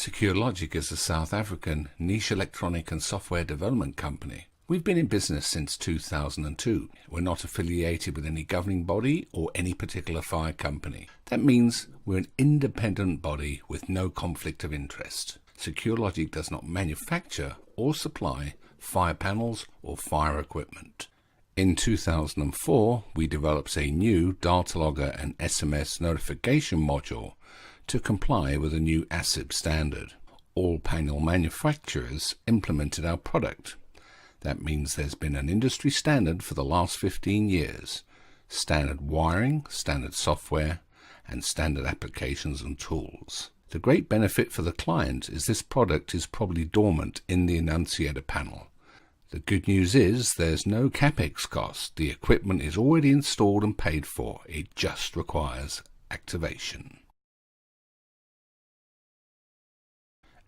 SecureLogic is a South African niche electronic and software development company. We've been in business since 2002. We're not affiliated with any governing body or any particular fire company. That means we're an independent body with no conflict of interest. SecureLogic does not manufacture or supply fire panels or fire equipment. In 2004, we developed a new data logger and SMS notification module to comply with a new ASIP standard. All panel manufacturers implemented our product. That means there's been an industry standard for the last 15 years. Standard wiring, standard software, and standard applications and tools. The great benefit for the client is this product is probably dormant in the Annunciator panel. The good news is there's no CapEx cost. The equipment is already installed and paid for. It just requires activation.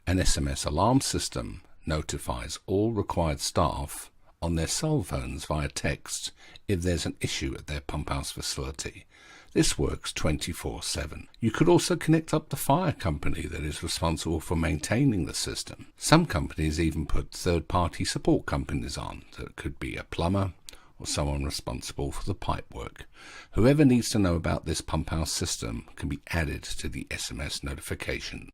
An SMS alarm system notifies all required staff on their cell phones via text if there's an issue at their pump house facility. This works 24/7. You could also connect up the fire company that is responsible for maintaining the system. Some companies even put third-party support companies on. That could be a plumber or someone responsible for the pipe work. Whoever needs to know about this pump house system can be added to the SMS notification.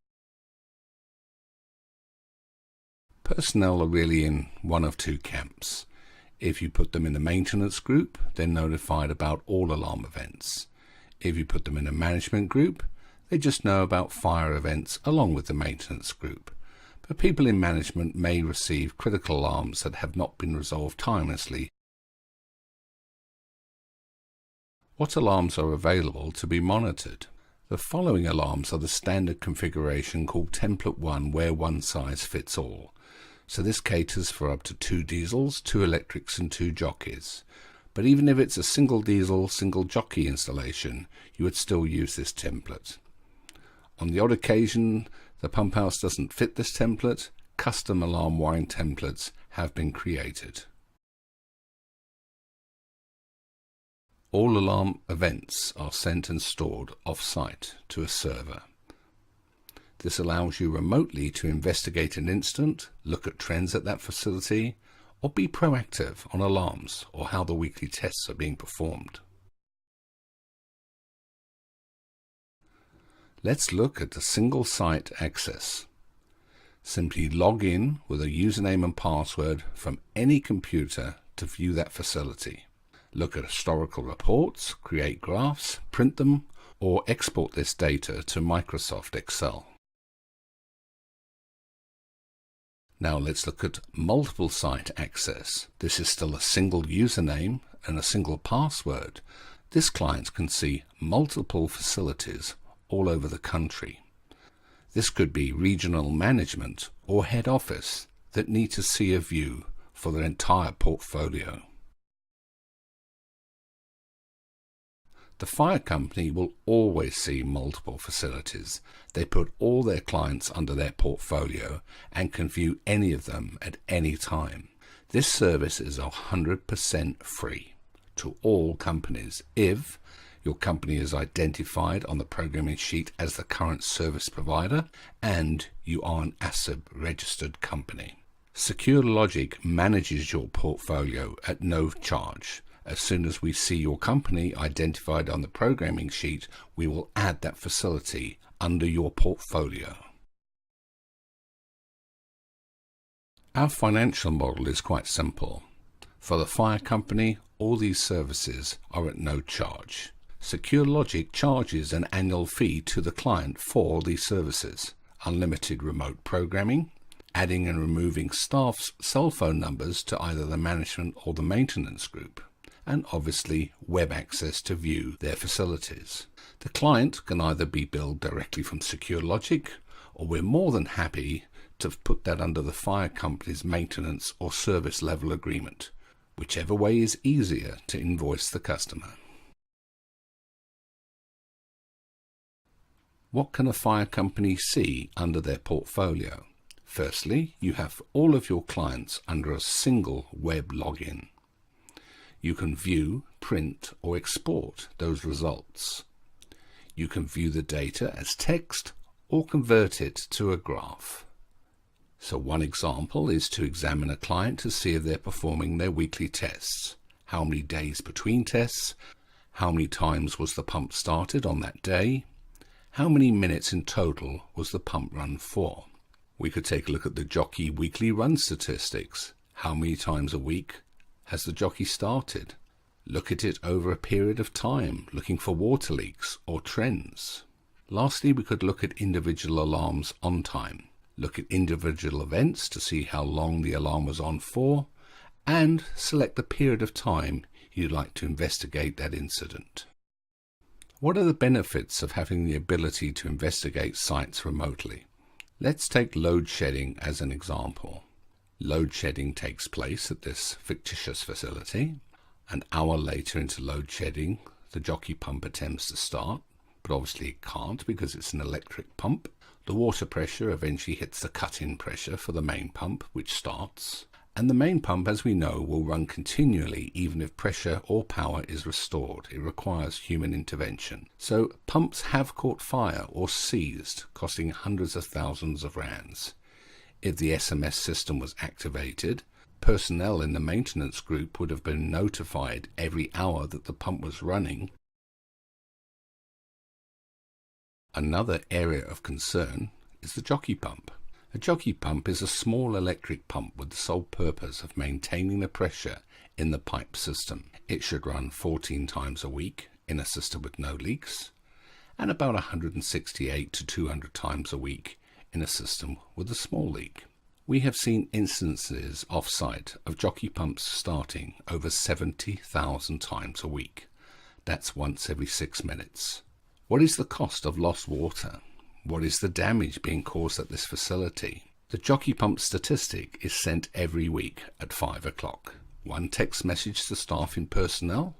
Personnel are really in one of two camps. If you put them in the maintenance group, they're notified about all alarm events. If you put them in a management group, they just know about fire events along with the maintenance group. But people in management may receive critical alarms that have not been resolved timelessly. What alarms are available to be monitored? The following alarms are the standard configuration called Template 1, where one size fits all. So this caters for up to 2 diesels, 2 electrics and 2 jockeys. But even if it's a single diesel, single jockey installation, you would still use this template. On the odd occasion the pump house doesn't fit this template, custom alarm wiring templates have been created. All alarm events are sent and stored off-site to a server. This allows you remotely to investigate an incident, look at trends at that facility, or be proactive on alarms or how the weekly tests are being performed. Let's look at the single site access. Simply log in with a username and password from any computer to view that facility. Look at historical reports, create graphs, print them, or export this data to Microsoft Excel. Now let's look at multiple site access. This is still a single username and a single password. This client can see multiple facilities all over the country. This could be regional management or head office that need to see a view for their entire portfolio. The fire company will always see multiple facilities. They put all their clients under their portfolio and can view any of them at any time. This service is 100% free to all companies if your company is identified on the programming sheet as the current service provider and you are an ASIP registered company. SecureLogic manages your portfolio at no charge. As soon as we see your company identified on the programming sheet, we will add that facility under your portfolio. Our financial model is quite simple. For the fire company, all these services are at no charge. SecureLogic charges an annual fee to the client for these services: unlimited remote programming, adding and removing staff's cell phone numbers to either the management or the maintenance group, and obviously web access to view their facilities. The client can either be billed directly from SecureLogic, or we're more than happy to put that under the fire company's maintenance or service level agreement, whichever way is easier to invoice the customer. What can a fire company see under their portfolio? Firstly, you have all of your clients under a single web login. You can view, print, or export those results. You can view the data as text or convert it to a graph. So one example is to examine a client to see if they're performing their weekly tests. How many days between tests? How many times was the pump started on that day? How many minutes in total was the pump run for? We could take a look at the jockey weekly run statistics. How many times a week has the jockey started? Look at it over a period of time, looking for water leaks or trends. Lastly, we could look at individual alarms on time. Look at individual events to see how long the alarm was on for, and select the period of time you'd like to investigate that incident. What are the benefits of having the ability to investigate sites remotely? Let's take load shedding as an example. Load shedding takes place at this fictitious facility. An hour later into load shedding, the jockey pump attempts to start, but obviously it can't because it's an electric pump. The water pressure eventually hits the cut-in pressure for the main pump, which starts. And the main pump, as we know, will run continually even if pressure or power is restored. It requires human intervention. So pumps have caught fire or seized, costing hundreds of thousands of rands. If the SMS system was activated, personnel in the maintenance group would have been notified every hour that the pump was running. Another area of concern is the jockey pump. A jockey pump is a small electric pump with the sole purpose of maintaining the pressure in the pipe system. It should run 14 times a week in a system with no leaks, and about 168 to 200 times a week in a system with a small leak. We have seen instances off-site of jockey pumps starting over 70,000 times a week. That's once every 6 minutes. What is the cost of lost water? What is the damage being caused at this facility? The jockey pump statistic is sent every week at 5 o'clock. One text message to staff and personnel,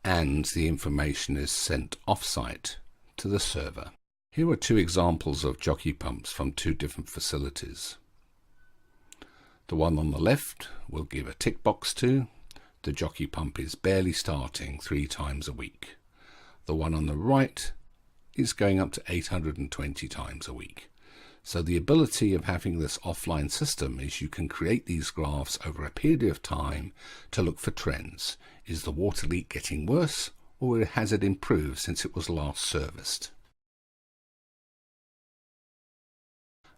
and the information is sent off-site to the server. Here are two examples of jockey pumps from two different facilities. The one on the left we'll give a tick box to. The jockey pump is barely starting 3 times a week. The one on the right is going up to 820 times a week. So the ability of having this offline system is you can create these graphs over a period of time to look for trends. Is the water leak getting worse, or has it improved since it was last serviced?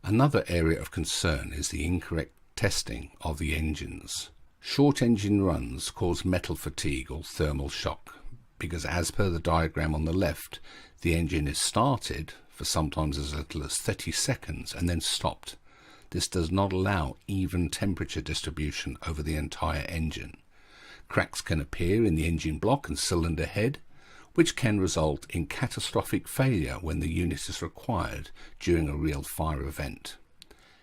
Another area of concern is the incorrect testing of the engines. Short engine runs cause metal fatigue or thermal shock, because as per the diagram on the left, the engine is started for sometimes as little as 30 seconds and then stopped. This does not allow even temperature distribution over the entire engine. Cracks can appear in the engine block and cylinder head, which can result in catastrophic failure when the unit is required during a real fire event.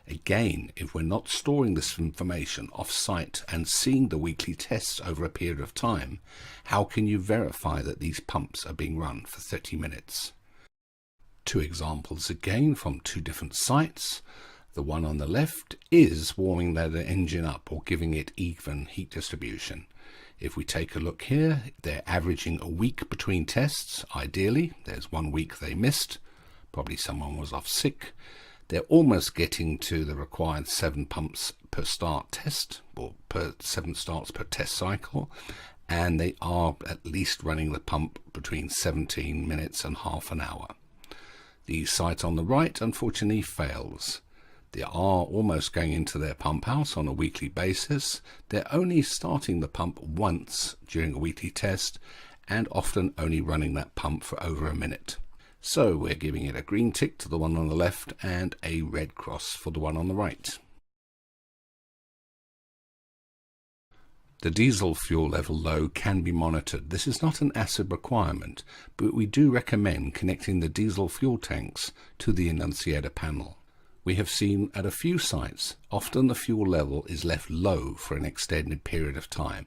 Again, if we're not storing this information off-site and seeing the weekly tests over a period of time, how can you verify that these pumps are being run for 30 minutes? Two examples again from two different sites. The one on the left is warming that engine up or giving it even heat distribution. If we take a look here, they're averaging a week between tests, ideally. There's 1 week they missed. Probably someone was off sick. They're almost getting to the required 7 pumps per start test, or 7 starts per test cycle, and they are at least running the pump between 17 minutes and half an hour. The site on the right unfortunately fails. They are almost going into their pump house on a weekly basis. They're only starting the pump once during a weekly test, and often only running that pump for over a minute. So we're giving it a green tick to the one on the left and a red cross for the one on the right. The diesel fuel level low can be monitored. This is not an ACID requirement, but we do recommend connecting the diesel fuel tanks to the Annunciator panel. We have seen at a few sites, often the fuel level is left low for an extended period of time.